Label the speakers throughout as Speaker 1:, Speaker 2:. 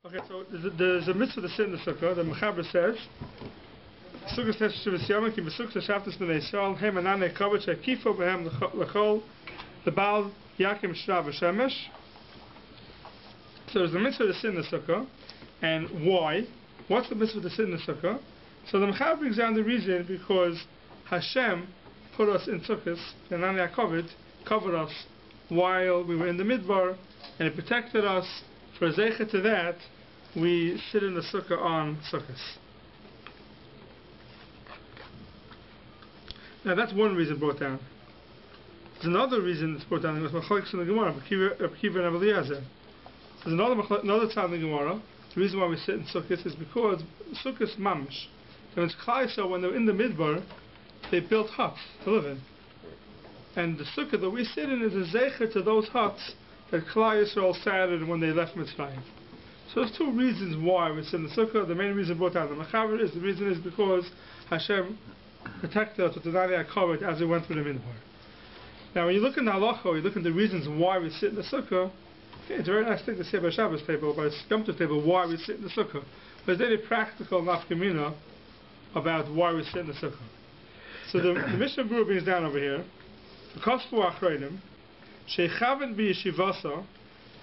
Speaker 1: Okay, so there's a mitzvah to sit in the sukkah. The Mechaber says, Sukkah says Shivas Yom Ki B'Sukkah Shavtas B'nei Yisrael Hem Ananei Kavod She'Kifo B'Hem L'Chol L'Bal Yakim Shra V'Shemesh. So there's a mitzvah to sit in the sukkah, and why? What's the mitzvah to sit in the sukkah? So the Mechaber brings down the reason because Hashem put us in sukkahs, and Ananei Kavod covered us while we were in the midbar, and it protected us. For a zeicha to that, we sit in the sukkah on sukkahs. Now that's one reason brought down. There's another reason it's brought down. It was machlokes in the Gemara, Rabbi and Rabbi Eliezer. There's another time in the Gemara. The reason why we sit in sukkahs is because sukkahs mamish. And it's so when they're in the midbar, they built huts to live in. And the sukkah that we sit in is a zeicha to those huts that Klal Yisrael sat in when they left Mitzrayim. So there's two reasons why we sit in the sukkah. The main reason brought down the Mechaber is the reason is because Hashem protected us with the Ananei Kavod as we went through the midbar. Now when you look in the halacha, you look at the reasons why we sit in the sukkah. Okay, it's a very nice thing to say by Shabbos table, by Yom Tov table, why we sit in the sukkah. But there's any practical nafkamina about why we sit in the sukkah. So the Mishnah Berurah brings down over here, because for Achreinim, Shechaven b'yeshivasa, so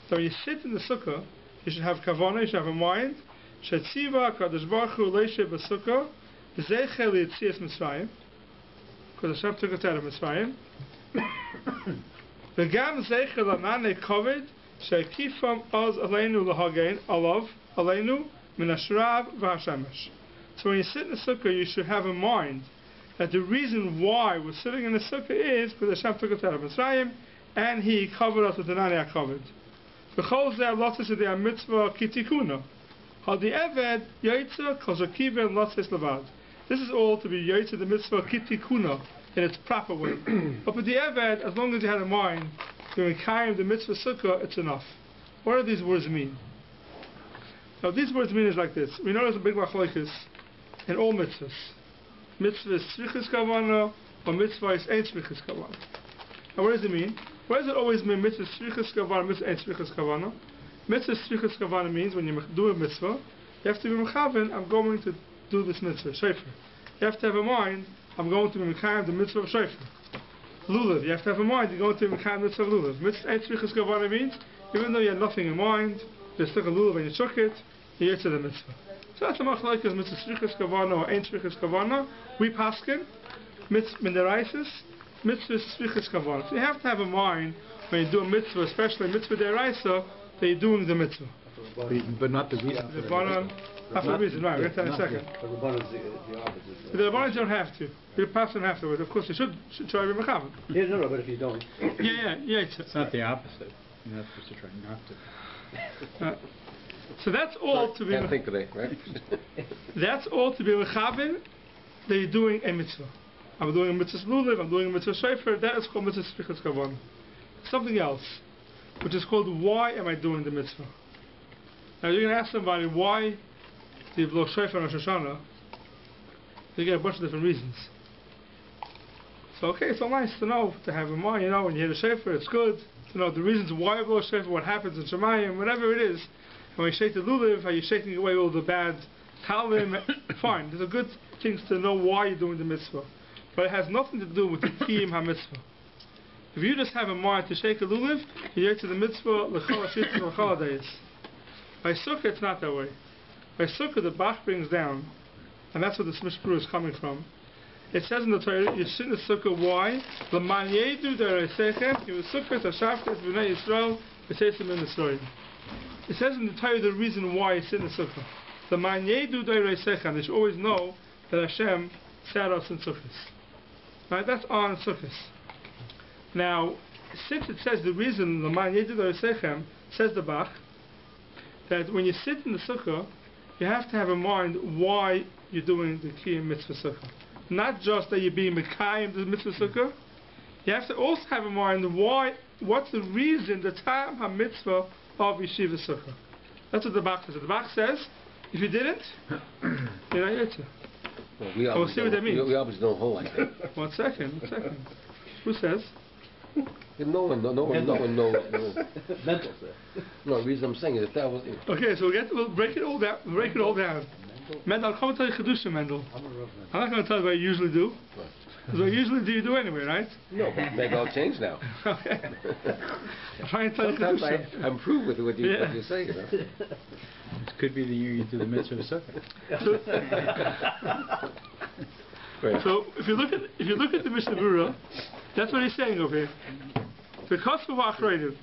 Speaker 1: when you sit in the sukkah, you should have kavanah, you should have a mind. Shetziva kadosh baruch hu leishe b'sukkah, zeicher liyetzias Mitzrayim, because Hashem took us out of Mitzrayim. V'gam zeicher l'ananei kavod, she'kifam oz aleinu l'hagein, alav, aleinu, min hashrav v'hashemesh. So when you sit in the sukkah, you should have a mind that the reason why we're sitting in the sukkah is because Hashem took us out of Mitzrayim, and He covered us with the Ananei Kavod. V'chol zeh lotzes yedei mitzvah kitikuna. Hal di eved yaitza kol shekiven lotzes levad. This is all to be yaitza the mitzvah kitikuna in its proper way. But for the eved, as long as you had a mind to enkayim the mitzvah sukkah, it's enough. What do these words mean? Now these words mean is like this. We know there's a big machlokes in all mitzvahs. Mitzvah is tzrichas kavanah, or mitzvah is ein tzrichas kavanah. Now what does it mean? What does it always mean, mitzvah tzrichas kavanah, mitzvah ein tzrichas kavanah? Mitzvah tzrichas kavanah means when you do a mitzvah, you have to be mechaven, I'm going to do this mitzvah, shofar. You have to have a mind, I'm going to be mechaven the mitzvah of shofar. Lulav, you have to have a mind, you're going to be mechaven the mitzvah of lulav. Mitzvah ein tzrichas kavanah means, even though you had nothing in mind, you just took a lulav and you shook it, you ate to the mitzvah. So that's a machlokes, mitzvah tzrichas kavanah or ein tzrichas kavanah. We paskin, mitzvah minderaisis, mitzvah tzrichas kavanah. So you have to have a mind when you do a mitzvah, especially mitzvah deraisa, that you're doing the mitzvah.
Speaker 2: But not the reason.
Speaker 1: The Rabbanan, not the reason, right, we'll get to that in a second.
Speaker 3: The Rabbanan is the opposite.
Speaker 1: The Rabbanan don't have to. The paskin afterwards. Of course, you should try to be mechaven.
Speaker 3: Yeah, no, but if you don't.
Speaker 1: Yeah.
Speaker 2: It's not the opposite. You're not supposed to try not to.
Speaker 1: So that's all to be.
Speaker 4: Can't think today, right?
Speaker 1: That's all to be mechaven that you're doing a mitzvah. I'm doing a mitzvah lulav, I'm doing a mitzvah shofar, that is called mitzvah tzrichas kavanah. Something else, which is called why am I doing the mitzvah? Now you're going to ask somebody why do you blow shofar on Rosh Hashanah? You get a bunch of different reasons. So okay, it's all nice to know, to have in mind, when you hear the shofar, it's good to know the reasons why you blow shofar, what happens in Shemayim, whatever it is. And when you shake the lulav, how you're shaking away all the bad talim, fine. These are good things to know why you're doing the mitzvah. But it has nothing to do with the kiyum ha-mitzvah. If you just have a mind to shake a lulav, you get to the mitzvah l'chol hashittim l'chol hadayis. By Sukkah, it's not that way. By Sukkah, the Bach brings down, and that's where the Mishnah Berurah is coming from. It says in the Torah, you sit in the Sukkah, why? L'man yedu d'oreisechem, ki v'sukkah t'shavtes b'nei Yisrael, v'seisim in Yisrael. It says in the Torah the reason why you sit in the Sukkah. L'man yedu d'oreisechem, they should always know that Hashem sat us in Sukkahs. Right, that's on Sukkahs. Now, since it says the reason l'man yedu d'oreisechem, says the Bach, that when you sit in the Sukkah, you have to have in mind why you're doing the kiyum mitzvah Sukkah. Not just that you're being mekayim the mitzvah Sukkah. You have to also have in mind what's the reason, the time ha-mitzvah of yeshiva Sukkah. That's what the Bach says. The Bach says, if you didn't, you're not yetzer.
Speaker 4: Well, we obviously don't hold like that.
Speaker 1: One second. Who says?
Speaker 3: No one knows.
Speaker 4: Mental stuff.
Speaker 3: No, the reason I'm saying is if that was...
Speaker 1: Okay, so we'll break it all down. Mendel, I'll come and tell you Chedusha, Mendel. I'm not going to tell you what I usually do. Because what I usually do, you do anyway, right?
Speaker 3: No, but maybe I'll change now.
Speaker 1: Okay. I'm trying to tell you
Speaker 3: Sometimes
Speaker 1: Chedusha.
Speaker 3: I improve with what you say, you know.
Speaker 2: It could be the year you do the mitzvah of Sukkah.
Speaker 3: Right.
Speaker 1: So if you look at the Mishnah Berurah, that's what he's saying over here. The Kosfu Achreidim.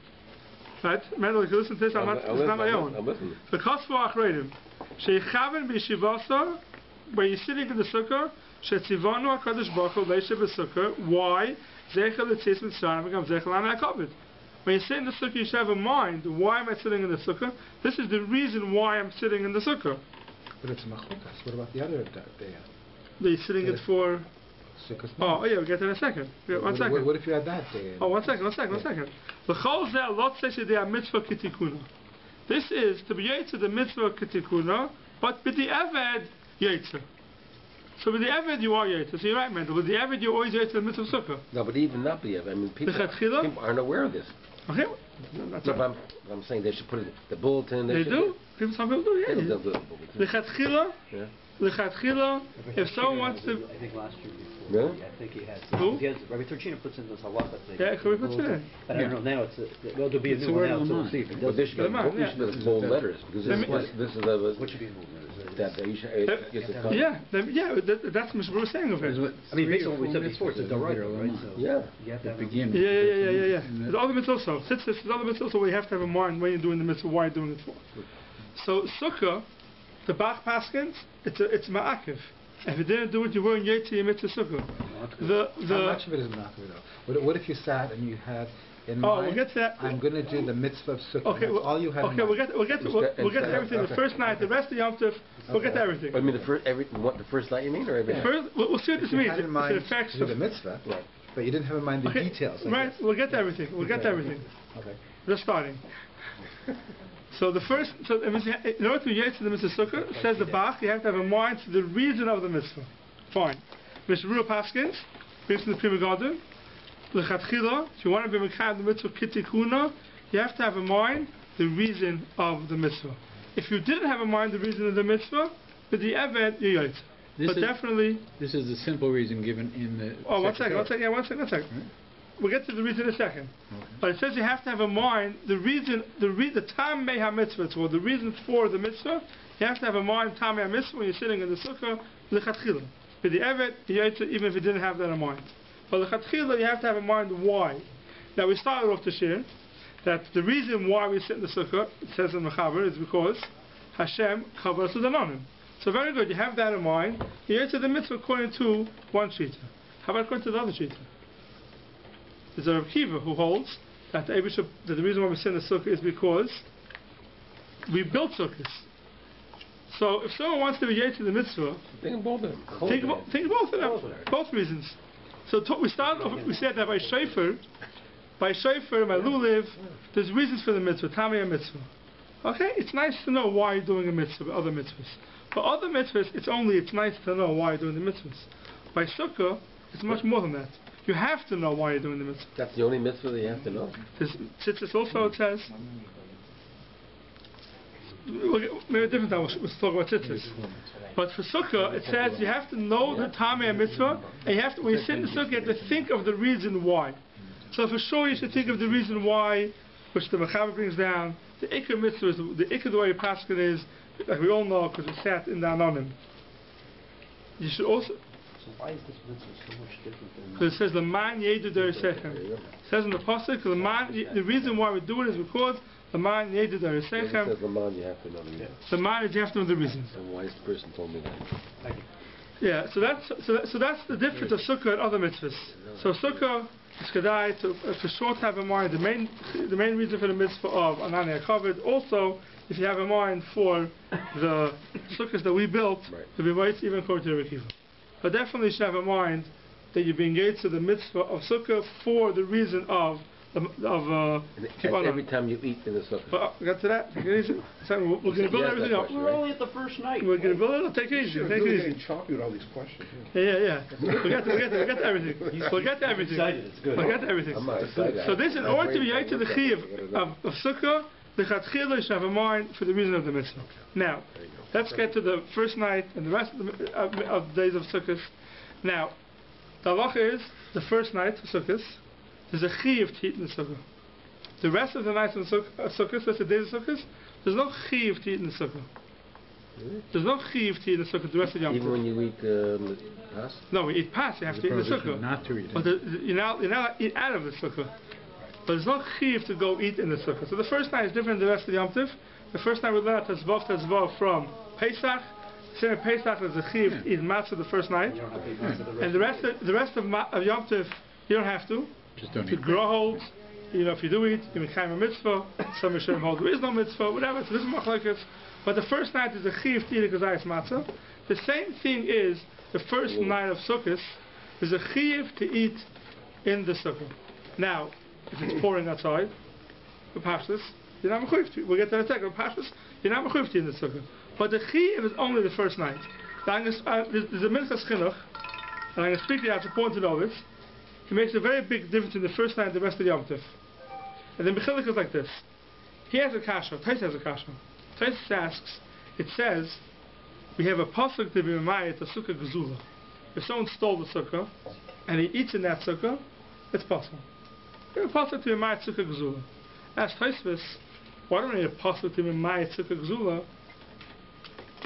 Speaker 1: Right? Mendel, if you listen to this, it's not my own.
Speaker 3: I'm listening.
Speaker 1: The Kosfu Achreidim. Sheyichaven b'yeshivasa, where you're sitting in the sukkah, shetzivanu HaKadosh Baruch Hu leisha b'sukkah. Why? Zecher l'tzis mitzrayim v'gam zecher l'ana ha'kavod. When you sit in the sukkah, you should have a mind. Why am I sitting in the sukkah? This is the reason why I'm sitting in the sukkah.
Speaker 5: But it's machukas. What about the other day?
Speaker 1: You're sitting it for...
Speaker 5: Sukkah's
Speaker 1: Oh, yeah, we'll get to that in a second. Yeah, one second.
Speaker 5: What if you had that day?
Speaker 1: Oh, one second. L'chol zeh lot seshidei mitzvah kitikuna. This is to be yetzer the mitzvah kitikuna, but with the eved yetzer. So with the eved you are yetzer. So you're right, Mendel. With the eved you always yetzer the mitzvah of sukkah.
Speaker 3: No, but even not the eved. I mean, people aren't aware of this.
Speaker 1: Okay.
Speaker 3: No, but I'm saying they should put it in the bulletin.
Speaker 1: They do. Some people do.
Speaker 3: They
Speaker 1: Yeah.
Speaker 3: don't do the bulletin.
Speaker 1: L'chatchila, if someone wants to...
Speaker 4: I think last year before.
Speaker 3: Really?
Speaker 4: I think he had.
Speaker 1: Who?
Speaker 4: Rabbi Turchina puts in those halachas.
Speaker 1: Yeah, can we put it in?
Speaker 4: But I don't know now. It's well, there'll be a
Speaker 2: It's
Speaker 4: new
Speaker 2: a
Speaker 4: one
Speaker 2: word
Speaker 4: now.
Speaker 2: of
Speaker 4: So
Speaker 2: the
Speaker 4: we'll see if it
Speaker 3: But
Speaker 4: does.
Speaker 3: there should be bold letters because this is
Speaker 4: What should be in bold letters?
Speaker 3: that you should
Speaker 1: That's what we're saying over here.
Speaker 4: I mean, based on what we said before, it's a doraita, right? So
Speaker 3: Yeah.
Speaker 4: you have to have
Speaker 2: Begin.
Speaker 1: Yeah. The other mitzvah also. Since this is the other mitzvah also, we have to have in mind when you're doing the mitzvah, why you're doing it for. So sukkah, the Bach Paskins, it's ma'akiv. If you didn't do it, you weren't yetzer your mitzvah sukkah.
Speaker 5: How much of it is ma'akiv though? What if you sat and you had in mind,
Speaker 1: we'll get to that.
Speaker 5: I'm going to do the mitzvah of sukkah.
Speaker 1: Okay,
Speaker 5: That's all you had in mind.
Speaker 1: we'll get to everything.
Speaker 5: Okay.
Speaker 1: The first night, the rest of Yom Tov, we'll get to everything.
Speaker 3: I mean the first night you mean or every night?
Speaker 1: First, we'll see what this
Speaker 5: You
Speaker 1: means.
Speaker 5: had in mind
Speaker 1: It affects
Speaker 5: to do the mitzvah,
Speaker 3: Right.
Speaker 5: but you didn't have in mind the details. I
Speaker 1: Right,
Speaker 5: guess.
Speaker 1: we'll get to everything.
Speaker 5: Okay.
Speaker 1: Just starting. So the first, in order to yetzer the mitzvah sukkah, says the Bach, you have to have a mind to the reason of the mitzvah. Fine. Mr. Ruah Paskins, based on the Prima Garden, L'chatchila, if you want to be mekayem the mitzvah kitikuna, you have to have in mind the reason of the mitzvah. If you didn't have in mind the reason of the mitzvah, with the eved, you yetzer. But definitely...
Speaker 2: This is the simple reason given in the...
Speaker 1: Oh, one second. We'll get to the reason in a second. Okay. But it says you have to have in mind the reason, the tam mei ha-mitzvah, or the reason for the mitzvah. You have to have in mind tam mei ha-mitzvah when you're sitting in the sukkah, l'chatchila. With the evet, even if you didn't have that in mind. But l'chatchila, you have to have in mind why. Now we started off this year that the reason why we sit in the sukkah, it says in Mechaber, is because Hashem covers us with anonim. So very good, you have that in mind. You answer the mitzvah according to one shita. How about according to the other shita? There's a Rabbi Kiva who holds that the reason why we sit in the sukkah is because we built sukkahs. So if someone wants to be yetzer the mitzvah,
Speaker 3: Think of both of them.
Speaker 1: think of both of them. Both reasons. So we started off, we said that by shofar, by luliv, there's reasons for the mitzvah, tamei mitzvah. Okay, it's nice to know why you're doing a mitzvah, other mitzvahs. For other mitzvahs, it's nice to know why you're doing the mitzvahs. By sukkah, it's much more than that. You have to know why you're doing the mitzvah.
Speaker 3: That's the only mitzvah that you have to know.
Speaker 1: Tzitzis also, it says, maybe a different time we'll talk about tzitzis. But for sukkah, it says you have to know the tamei mitzvah, and you have to, when you sit in the sukkah, you have to think of the reason why. So for sure, you should think of the reason why, which the Mechaber brings down. The ikar mitzvah is the ikar the way you paskin is, like we all know, because we sat in the anonim. You should also.
Speaker 4: So why is this mitzvah so much different than?
Speaker 1: Because it says the man yedu derisechem. It says in the pasuk, the reason why we do it is because the man yedu derisechem.
Speaker 3: It says the man you have to know the reason.
Speaker 1: The man is you have to know the reasons.
Speaker 3: And why is the person told me that?
Speaker 1: Yeah, so that's the difference of sukkah and other mitzvahs. So sukkah is kedai to short have in mind the main reason for the mitzvah of anani covered. Also, if you have in mind for the sukkahs that we built, to be right even according to the Rekiva. But definitely you should have in mind that you're being engaged to the mitzvah of sukkah for the reason of
Speaker 3: And every time you eat in the sukkah.
Speaker 1: But get to that. Take it easy. So we're going to build everything up.
Speaker 4: We're only at the first night.
Speaker 1: We're going to build it up. Take it easy. Take it easy.
Speaker 6: Choppy with all these questions.
Speaker 1: Yeah. We'll get to everything. We'll get to everything.
Speaker 4: Excited. It's good.
Speaker 1: We'll get to everything.
Speaker 3: I'm not excited.
Speaker 1: So this, in order to be yet to the chiyuv of Sukkah, the chatchila should have a mind for the reason of the mitzvah. Now, let's get to the first night and the rest of the days of Sukkot. Now, the halacha is the first night of Sukkot. There's a chiyuv to eat in the Sukkah. The rest of the nights of Sukkot, that's the days of Sukkot, there's no chiyuv to eat in the Sukkah. There's no chiyuv to eat in the Sukkah the rest of Yom Tov.
Speaker 3: Even when you eat pas?
Speaker 1: No, we eat pas, you have to eat in the Sukkah.
Speaker 2: Not to eat it.
Speaker 1: But you're not eat out of the Sukkah. But there's no chiyuv to go eat in the Sukkah. So the first night is different than the rest of the Yom Tov. The first night we learn Tazvov from Pesach. Same Pesach is a chiyuv to eat matzah the first night. And the rest of Yom Tov, you don't have to.
Speaker 2: Just don't
Speaker 1: To
Speaker 2: eat.
Speaker 1: grow holds, if you do eat, you may a mitzvah. Some Rishonim hold there is no mitzvah, whatever. So this is machlokes. But the first night is a chiyuv to eat a gazayas matzah. The same thing is the first night of Sukkot is a chiyuv to eat in the Sukkah. Now, if it's pouring outside, the pashtus, you're not mechuyev to. We'll get to that second. Pashtus, you're not mechuyev to in the Sukkah. But the chiyuv is only the first night. Now, there's a minchas chinuch, and I'm going to speak to you. It's important to know this. It makes a very big difference in the first night and the rest of Yom Tov. And the mechilik is like this. He has a kasha. Tais has a kasha. Tais asks. It says we have a pasuk to be memayit a sukkah gezula. If someone stole the sukkah and he eats in that sukkah, it's possible. We have a pasuk to be memayit sukkah gezula. Ask Taisvis, why don't we need a pasuk to be memayit sukkah gezula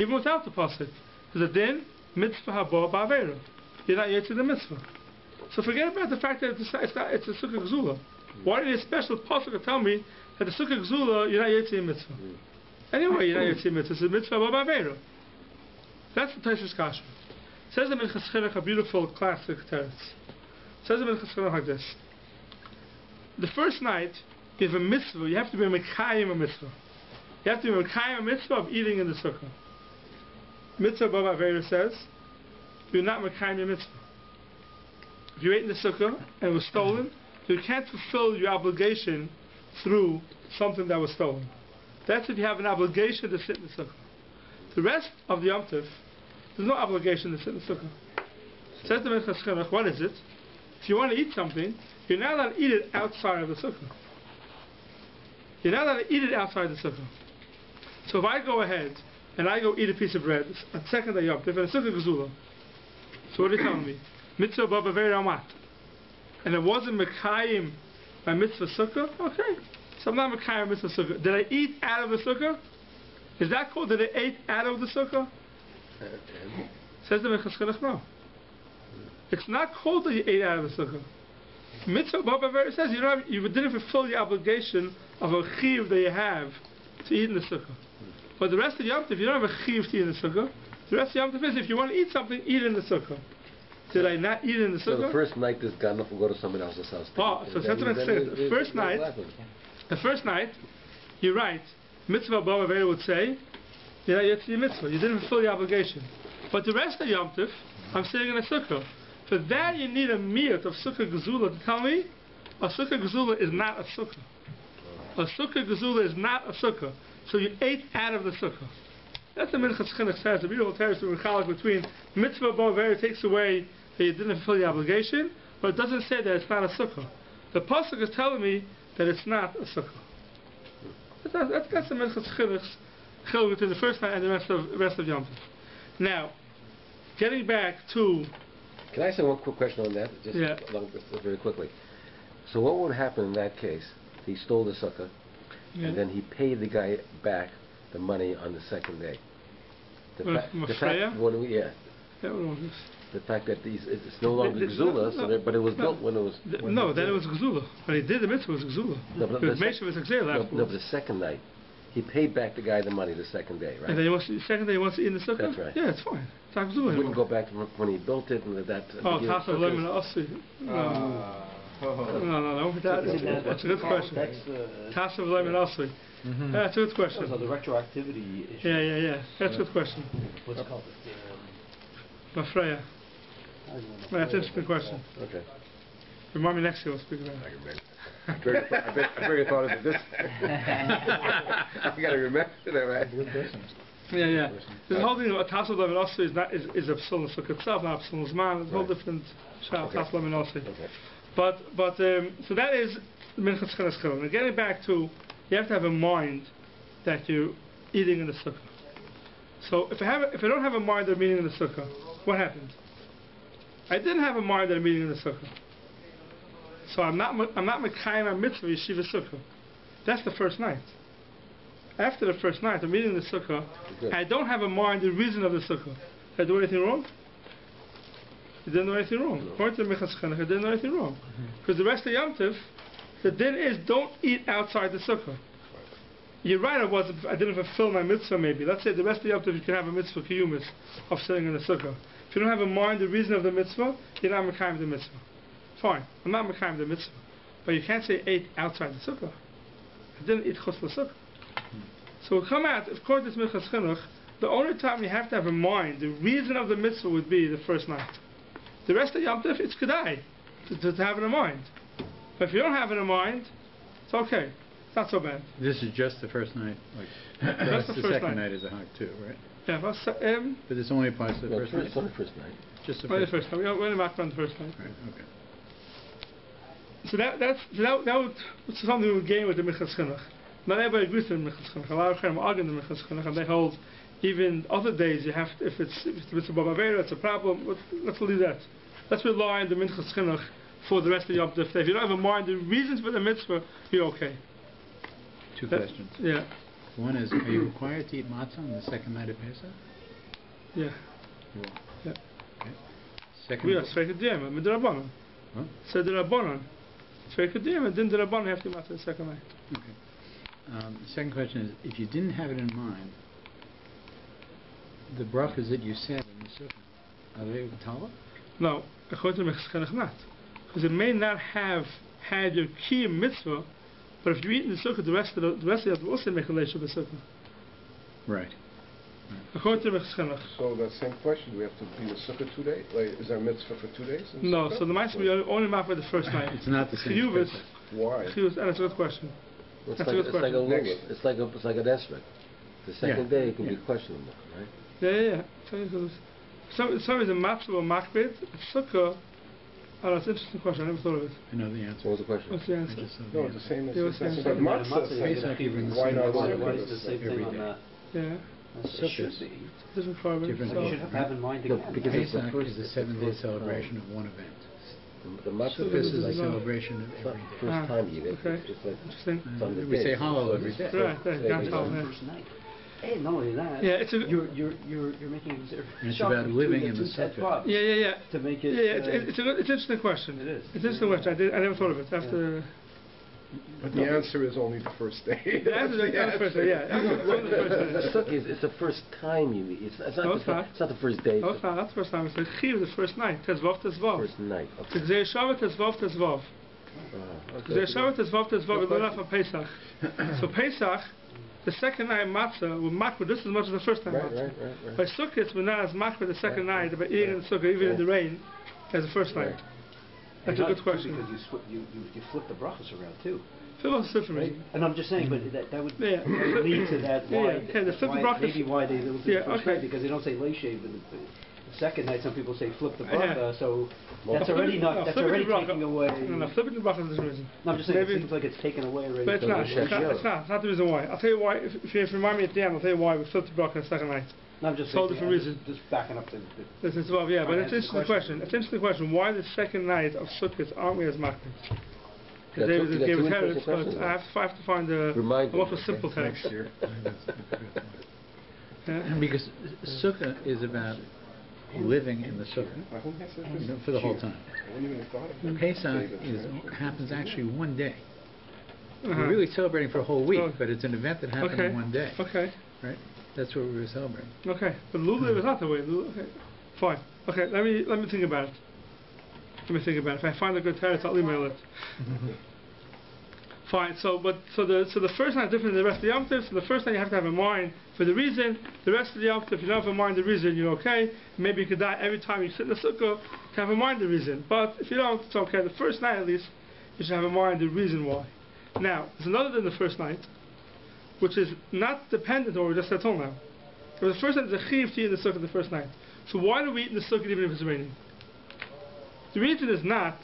Speaker 1: even without the pasuk? Because the din mitzvah haba ba'avera. You're not yet to the mitzvah. So forget about the fact that it's a sukkah gezula. Why do you need a special pasuk to tell me that the sukkah gezula you're not yet to a mitzvah? Anyway, you're not yet to a mitzvah. It's a mitzvah haba ba'avera. That's the Taisvis kasha. Says the Minchas Chinuch, a beautiful classic teretz. Says the Minchas Chinuch like this: the first night you have a mitzvah. You have to be mekayim a mitzvah. You have to be mekayim a mitzvah of eating in the sukkah. Mitzvah Baba Avera says you're not mekayim your mitzvah. If you ate in the sukkah and it was stolen, you can't fulfill your obligation through something that was stolen. That's if you have an obligation to sit in the sukkah. The rest of the Yom Tov, there's no obligation to sit in the sukkah. Says the Minchas Chinuch, what is it? If you want to eat something, you're not allowed to eat it outside of the sukkah. You're not allowed to eat it outside the sukkah. So if I go ahead and I go eat a piece of bread, a second day Yom Tov, and a sukkah gezula, so what are you telling me? Mitzvah baba v'eramat. And it wasn't mekayim my mitzvah sukkah? Okay. So I'm not mekayim mitzvah sukkah. Did I eat out of the sukkah? Is that called that I ate out of the sukkah? Says the Minchas Chinuch, no. It's not called that you ate out of the sukkah. Mitzvah baba v'era says you didn't fulfill the obligation of a chiyuv that you have to eat in the sukkah. But the rest of the Yom Tov, you don't have a chiyuv to eat in the sukkah. The rest of the Yom Tov is if you want to eat something, eat in the sukkah. Did I not eat in the sukkah?
Speaker 3: So the first night this guy will go to someone else's house.
Speaker 1: Oh, so that's what I'm saying. The first night, you're right. Mitzvah Baba Veda would say, you're not yet to your mitzvah. You didn't fulfill the obligation. But the rest of Yom Tov, I'm sitting in a sukkah. For that you need a miyat of sukkah gezula to tell me a sukkah gezula is not a sukkah. A sukkah gezula is not a sukkah. So you ate out of the sukkah. That's the Minchas Chinuch says, the beautiful terrace between mitzvah ba'avera takes away that you didn't fulfill the obligation, but it doesn't say that it's not a sukkah. The pasuk is telling me that it's not a sukkah. That's the Minchas Chinuch's chiluk between the first night and the rest of Yom Tov. Now, getting back to...
Speaker 3: Can I say one quick question on that? Just very quickly. So what would happen in that case? He stole the sukkah, and then he paid the guy back the money on the second day. The fact that it's no longer gezula, but it was built when it was...
Speaker 1: then it was gezula. When he did the mitzvah, it was gezula. But
Speaker 3: the second night, he paid back the guy the money the second day, right?
Speaker 1: And then the second day he wants to eat in the sukkah?
Speaker 3: That's right.
Speaker 1: Yeah, it's fine. It's not gezula.
Speaker 3: He wouldn't go back to when he built it and that...
Speaker 1: Oh, Tasa Lemon Ossi. No. That's a good question. Tasa Lemon Ossi. That's a good question.
Speaker 4: So the retroactivity issue.
Speaker 1: Yeah. That's a good question.
Speaker 4: What's it called?
Speaker 1: Mafreya. That's an interesting question.
Speaker 3: Okay.
Speaker 1: Remind me next year we'll speak about it.
Speaker 3: I very thought of this. I got to remember that, right?
Speaker 5: Good person.
Speaker 1: Yeah. The whole thing about Tassel Lemon also is a psul in the Sukkah itself, not a psul in Zman. It's a whole different shot, Tassel Lemon also. But so that is Minchas Chenes Chilul. And getting back to, you have to have a mind that you're eating in the Sukkah. So if I don't have a mind that I'm eating in the Sukkah, what happens? I didn't have a mind that I'm eating in the Sukkah. So I'm not Mekayim mitzvah yeshiva Sukkah. That's the first night. After the first night, I'm eating the Sukkah. I don't have a mind the reason of the Sukkah. Did I do anything wrong? You didn't do anything wrong. According to the Minchas Chinuch, I didn't do anything wrong. Because the rest of Yom Tov, the din is don't eat outside the Sukkah. You're right, I didn't fulfill my mitzvah maybe. Let's say the rest of Yom Tov you can have a mitzvah kiyumis of sitting in the Sukkah. If you don't have a mind the reason of the mitzvah, you're not Mekayim the mitzvah. Fine, I'm not Mekayim the mitzvah. But you can't say ate outside the Sukkah. I didn't eat chutz l'Sukkah. So we'll come out, according to Minchas Chinuch, the only time you have to have a mind, the reason of the mitzvah would be the first night. The rest of Yom Tov, it's kedai to have it in mind. But if you don't have it in mind, it's okay. It's not so bad.
Speaker 2: This is just the first night. Like,
Speaker 1: That's the first
Speaker 2: second night is a hug too, right?
Speaker 1: Yeah,
Speaker 2: but this only applies to the first night.
Speaker 3: It's not the first night.
Speaker 2: Just the
Speaker 1: only
Speaker 2: first.
Speaker 1: the first night. We're only marked on the first night.
Speaker 2: Right. Okay.
Speaker 1: So that was something we would gain with the Minchas Chinuch. Not everybody agrees with the Minchas Chinuch. A lot of Chaim argue the Minchas Chinuch, and they hold even other days you have to, if it's a mitzvah b'avera, it's a problem. Let's leave that. Let's rely on the Minchas Chinuch for the rest of the Yom Tov. If you don't have in mind the reasons for the mitzvah, you're okay.
Speaker 2: Two questions.
Speaker 1: Yeah.
Speaker 2: One is, are you required to eat matzah on the second night of Pesach?
Speaker 1: Yeah.
Speaker 2: You are.
Speaker 1: Yeah.
Speaker 2: Okay. Second.
Speaker 1: We are Tzveik Diyam, Midrabanan.
Speaker 2: Huh?
Speaker 1: So the Rabbanan. Tzveik Diyam, and then the Rabbanan have to eat matzah the second night.
Speaker 2: Okay. Second question is, if you didn't have it in mind, the brachas that you said in the Sukkah, are they Tala?
Speaker 1: No, according to Minchas Chinuch, not. Because it may not have had your key mitzvah, but if you eat in the Sukkah, the rest of the will also make a relationship with Sukkah.
Speaker 2: Right.
Speaker 1: According to Minchas Chinuch.
Speaker 6: So that same question, we have to be in the Sukkah 2 days? Like, is there a mitzvah for 2 days?
Speaker 1: No, so the mitzvah we only mark for the first night.
Speaker 2: It's not the same.
Speaker 1: Chiyuv
Speaker 6: Why?
Speaker 1: and it's a good question.
Speaker 3: It's
Speaker 1: That's
Speaker 3: like,
Speaker 1: a good question.
Speaker 3: it's like an esrog. The second day it can be questionable, right?
Speaker 1: Yeah. For some reason, matzah or makbid, Sukkah. Oh, that's an interesting question. I never thought of it.
Speaker 2: I know the answer.
Speaker 3: What was the question?
Speaker 1: What's the answer?
Speaker 6: No, it's the same as
Speaker 1: Yeah, what's the answer?
Speaker 6: but matzah why not
Speaker 4: Why
Speaker 6: Sukkah?
Speaker 4: is the same thing on that?
Speaker 1: Yeah.
Speaker 4: It should be.
Speaker 1: Different carbon.
Speaker 2: Different
Speaker 4: You should have in mind again.
Speaker 3: because it's the
Speaker 2: Pesach
Speaker 3: first-
Speaker 2: is a
Speaker 3: it's the
Speaker 2: 7-day
Speaker 3: first
Speaker 2: celebration of one event.
Speaker 3: The matzah
Speaker 1: So
Speaker 2: This
Speaker 1: this
Speaker 2: is a
Speaker 1: is
Speaker 2: celebration of
Speaker 3: it's not
Speaker 2: every
Speaker 3: the
Speaker 2: day.
Speaker 3: first time you eat it.
Speaker 1: Okay.
Speaker 3: It's like
Speaker 1: Interesting.
Speaker 3: it's on the
Speaker 2: We
Speaker 3: day.
Speaker 2: say halal every day.
Speaker 1: Right,
Speaker 3: Yeah,
Speaker 1: Gam
Speaker 3: yeah.
Speaker 1: Halal,
Speaker 4: The
Speaker 1: yeah.
Speaker 4: first night. Hey, not only that.
Speaker 1: Yeah, it's a
Speaker 4: You're making
Speaker 2: And it's about living in the Sukkah.
Speaker 1: yeah.
Speaker 4: To make it.
Speaker 1: It's an interesting question.
Speaker 4: It is.
Speaker 1: It's an interesting question. I never thought of it. After
Speaker 6: But the answer is only the first day.
Speaker 1: the answer is the first day. Yeah.
Speaker 3: The Sukkah it's the first time you eat. It's
Speaker 1: No,
Speaker 3: not
Speaker 1: it's not.
Speaker 3: it's not the first day.
Speaker 1: Oh, it's not. That's the first time. It's the Chiv, the first night. Tezvav.
Speaker 3: First night.
Speaker 1: The Gzei Shabbat Tezvav. Gzei Shabbat Tezvav. We learn that from Pesach. So Pesach, the second night matzah, we're makbid just as much as the first time matzah.
Speaker 3: Right.
Speaker 1: By Sukkot, we're not as makbid the second night, but eating in the Sukkah, even in the rain, as the first night. That's a good question.
Speaker 4: Because you flip the brachas around too.
Speaker 1: Phil is different.
Speaker 4: Right? And I'm just saying, but that would
Speaker 1: Yeah.
Speaker 4: lead to that why,
Speaker 1: Yeah, the flip the brachas-
Speaker 4: maybe why they don't do
Speaker 1: Yeah,
Speaker 4: the first
Speaker 1: okay.
Speaker 4: night, because they don't say leishav, but the second night some people say flip the bracha,
Speaker 1: Yeah.
Speaker 4: so
Speaker 3: Well,
Speaker 4: that's already not, that's
Speaker 1: flipping
Speaker 4: already
Speaker 1: the bracha-
Speaker 4: taking away.
Speaker 1: No, flipping the bracha is the reason.
Speaker 4: No, I'm just saying,
Speaker 1: Maybe-
Speaker 4: it seems like it's taken away already.
Speaker 1: But it's
Speaker 3: Doesn't
Speaker 1: not.
Speaker 3: shed
Speaker 1: It's not.
Speaker 3: yellow.
Speaker 1: It's not. It's not the reason why. I'll tell you why. If you remind me at the end, I'll tell you why we flipped the bracha the second night.
Speaker 4: No, I'm just
Speaker 1: It's a whole
Speaker 4: saying,
Speaker 1: different
Speaker 4: yeah,
Speaker 1: reason.
Speaker 4: just backing up the
Speaker 1: This is well, yeah, but
Speaker 4: Fine,
Speaker 1: it's an
Speaker 4: answer the
Speaker 1: interesting question. It's an interesting question. Why the second night of Sukkot aren't we as makbid? Because they
Speaker 3: You got
Speaker 1: gave
Speaker 3: two
Speaker 1: us
Speaker 3: interesting
Speaker 1: teretz, but
Speaker 3: questions
Speaker 1: I have to find a
Speaker 3: Remind
Speaker 1: more
Speaker 3: me,
Speaker 1: simple teretz.
Speaker 2: Next year.
Speaker 1: Yeah.
Speaker 2: Because Sukkah is about living in the Sukkah for the whole time. Pesach happens actually one day.
Speaker 1: Uh-huh.
Speaker 2: We're really celebrating for a whole week,
Speaker 1: Oh.
Speaker 2: but it's an event that happened
Speaker 1: Okay.
Speaker 2: in one day.
Speaker 1: Okay.
Speaker 2: Right? That's what we were celebrating.
Speaker 1: Okay. But Lulav is not the way. Okay. Fine. Okay. Let me think about it. If I find a good teretz, I'll email it. Fine. So the first night is different than the rest of the Yom Tov. So the first night you have to have a mind for the reason. The rest of the Yom Tov, if you don't have a mind the reason, you're okay. Maybe you could die every time you sit in the sukkah to have a mind the reason. But if you don't, it's okay. The first night at least, you should have a mind the reason why. Now, there's another than the first night, which is not dependent on what we just said till now. But the first night is a chiv to eat in the sukkah the first night. So why do we eat in the sukkah even if it's raining? The reason is not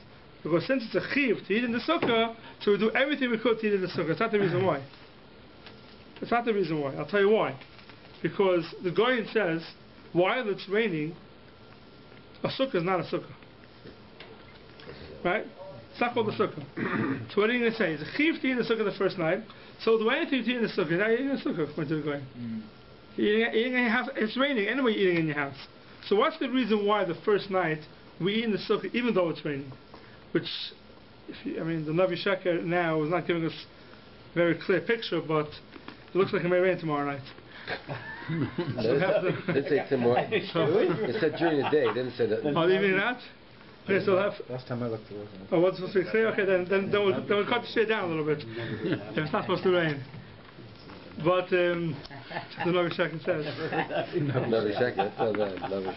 Speaker 1: because since it's a chiv to eat in the sukkah, so we do everything we could to eat in the sukkah. It's not the reason why. It's not the reason why. I'll tell you why. Because the Goyen says, while it's raining, a sukkah is not a sukkah. Right? It's not called a sukkah. So what are you going to say? It's a chiv to eat in the sukkah the first night, so do anything to eat in the sukkah. Now you're eating in the sukkah, according to the Goyen. Eating in your house, it's raining, anyway you're eating in your house. So what's the reason why the first night we eat in the sukkah even though it's raining? Which, the Navi Sheker now is not giving us a very clear picture, but it looks like it may rain tomorrow night.
Speaker 3: Didn't say tomorrow. It said during the day. It didn't say that.
Speaker 1: Oh, evening not? Okay, so
Speaker 5: last time I looked, it wasn't.
Speaker 1: Oh, what's supposed to be clear? Okay, then we'll cut the shade down a little bit. If it's not supposed to rain. But the Navi Sheker says.
Speaker 3: Navi Sheker. That's not bad. Navi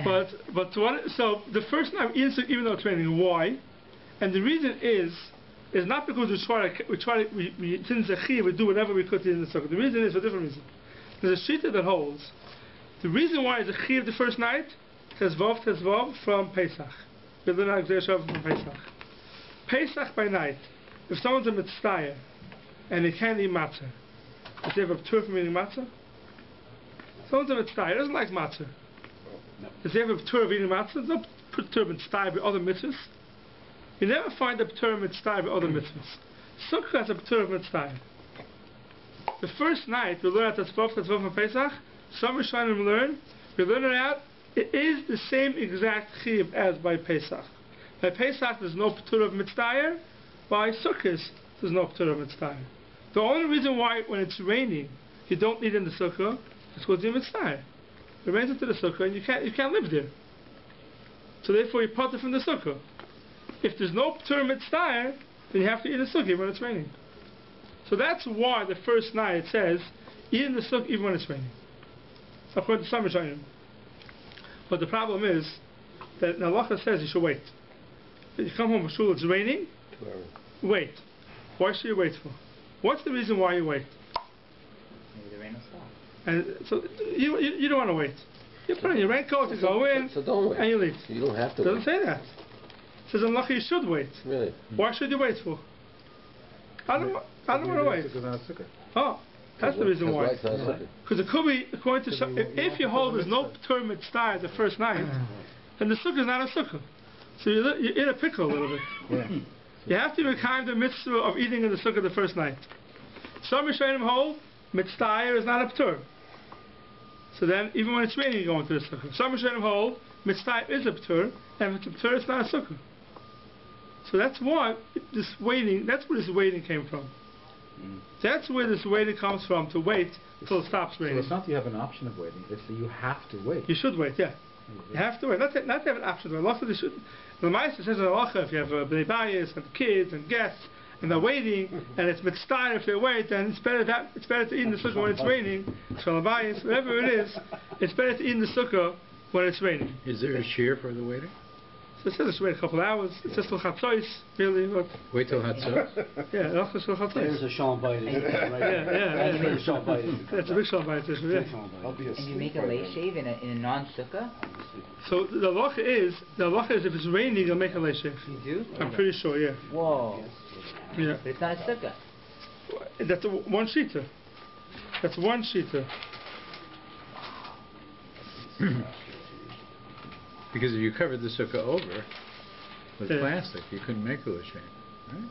Speaker 3: Sheker.
Speaker 1: So the first night, even though it's raining, why? And the reason is not because since it's a chiv, we do whatever we could in the sukkah. The reason is for a different reason. There's a shita that holds the reason why it's a chiv the first night. Tezvav from Pesach. From Pesach. Pesach by night. If someone's a mitzvah and they can't eat matzah, does he have a p'tur from eating matzah? Someone's a mitzvah, he doesn't like matzah. Does he have a p'tur of eating matzah? There's no p'tur mitzvah by other mitzvahs. You never find a p'tur mitzvah by other mitzvahs. Sukkah has a p'tur of mitzvah. The first night we learn at Tezvav from Pesach. Some Rishonim we learn it out. It is the same exact chiv as by Pesach. By Pesach there's no p'tur of mitzvah. By Sukkot there's no p'tur of mitzvah. The only reason why when it's raining you don't eat in the sukkah is because you're mitzvah. It rains into the sukkah and you can't live there. So therefore you part it from the sukkah. If there's no p'tur mitzvah, then you have to eat in the sukkah when it's raining. So that's why the first night it says eat in the sukkah even when it's raining. According to some Rishonim. But the problem is that the halacha says you should wait. If you come home from shul, it's raining, wait. Why should you wait for? What's the reason why you wait?
Speaker 7: Maybe the rain will stop.
Speaker 1: And so you don't want to wait. You put on your raincoat, you go in,
Speaker 3: so don't wait.
Speaker 1: and you leave.
Speaker 3: You don't have to.
Speaker 1: It doesn't say that. It says in halacha you should wait.
Speaker 3: Really?
Speaker 1: Why should you wait for? I don't want to wait. Oh. That's the reason why. Because it could be, according to some, if you hold there's no p'tur mitzvah the first night, then the sukkah is not a sukkah. So you're in a pickle a little bit.
Speaker 5: Yeah.
Speaker 1: You have to be kind of the mitzvah of eating in the sukkah the first night. Some Rishonim hold mitzvah is not a p'tur. So then, even when it's raining, you go into the sukkah. Some Rishonim hold mitzvah is a p'tur, and if it's a p'tur, it's not a sukkah. So that's why this waiting. That's where this waiting came from. That's where this waiting comes from, to wait till it stops raining.
Speaker 5: So it's not that you have an option of waiting, it's that you have to wait.
Speaker 1: You should wait, yeah. You have to wait. Not to have an option to wait. The Ma'aser says in halacha, if you have bnei bayis and kids and guests, and they're waiting, and it's mitzvah if they wait, then it's better to eat in the sukkah when it's raining, shalom bayis, whatever it is, it's better to eat in the sukkah when it's raining.
Speaker 2: Is there a shear for the waiting?
Speaker 1: So it says it's wait a couple of hours. It's just till chatzos, really. But
Speaker 2: wait till chatzos?
Speaker 1: Yeah, after till chatzos.
Speaker 4: There's a shalom bayis.
Speaker 1: Yeah.
Speaker 4: There's a shalom bayis.
Speaker 1: That's a big shalom bayis issue, yeah.
Speaker 7: And you make a lay shave in a non-sukkah?
Speaker 1: So the halacha is if it's raining, you'll make a lay shave.
Speaker 7: You do?
Speaker 1: I'm pretty sure, yeah.
Speaker 7: Whoa.
Speaker 1: Yeah.
Speaker 7: But it's not a sukkah.
Speaker 1: That's one sheeter. That's one sheeter.
Speaker 2: Because if you covered the sukkah over with plastic, you couldn't make a l'shem, right?